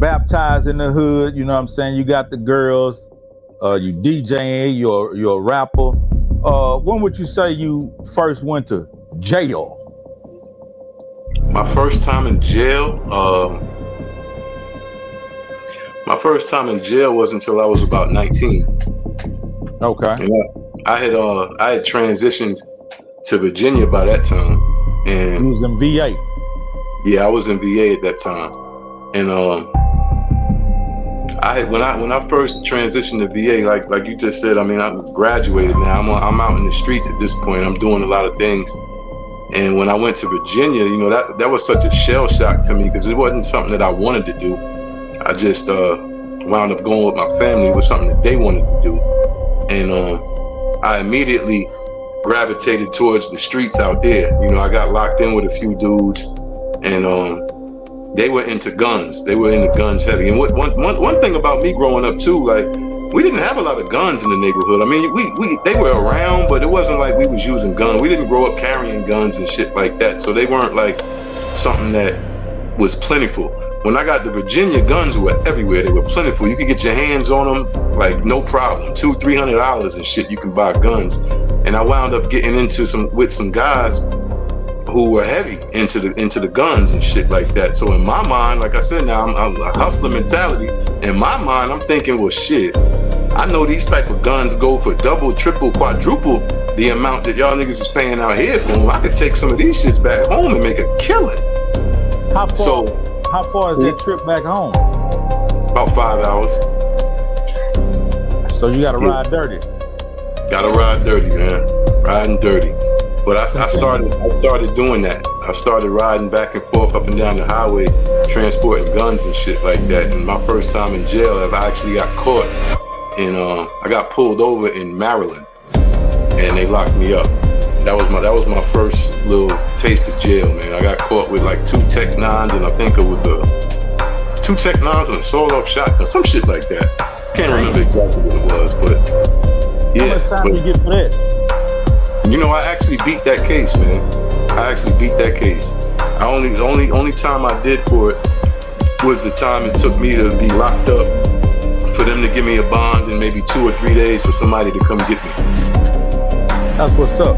baptized in the hood, you know what I'm saying? You got the girls, you DJing, you're a rapper. When would you say you first went to jail? My first time in jail, wasn't until I was about 19. Okay. And I had transitioned to Virginia by that time, and you was in VA. Yeah, I was in VA at that time, and when I first transitioned to VA, like you just said, I mean, I'm graduated now. I'm out in the streets at this point. I'm doing a lot of things. And when I went to Virginia, you know, that was such a shell shock to me because it wasn't something that I wanted to do. I just wound up going with my family. It was something that they wanted to do. And I immediately gravitated towards the streets out there. You know, I got locked in with a few dudes, and they were into guns. They were into guns heavy. And one thing about me growing up too, like, we didn't have a lot of guns in the neighborhood. I mean, they were around, but it wasn't like we was using guns. We didn't grow up carrying guns and shit like that. So they weren't like something that was plentiful. When I got to Virginia, guns were everywhere. They were plentiful. You could get your hands on them like no problem. $200-$300 and shit. You can buy guns. And I wound up getting into with some guys who were heavy into the guns and shit like that. So in my mind, like I said, now I'm a hustler mentality. In my mind, I'm thinking, well, shit, I know these type of guns go for double, triple, quadruple the amount that y'all niggas is paying out here for them. I could take some of these shits back home and make a killing. How far is that trip back home? About 5 hours. So you gotta ride dirty. Gotta ride dirty, man. Riding dirty. But I started doing that. I started riding back and forth up and down the highway, transporting guns and shit like that. And my first time in jail, I actually got caught. And I got pulled over in Maryland, and they locked me up. That was my first little taste of jail, man. I got caught with like 2 Tech 9s, and I think it was 2 Tech 9s and a sawed-off shotgun, some shit like that. Can't remember exactly what it was, but yeah. How much time did you get for that? You know, I actually beat that case, man. I actually beat that case. The only time I did for it was the time it took me to be locked up, for them to give me a bond in maybe 2 or 3 days for somebody to come get me. That's what's up.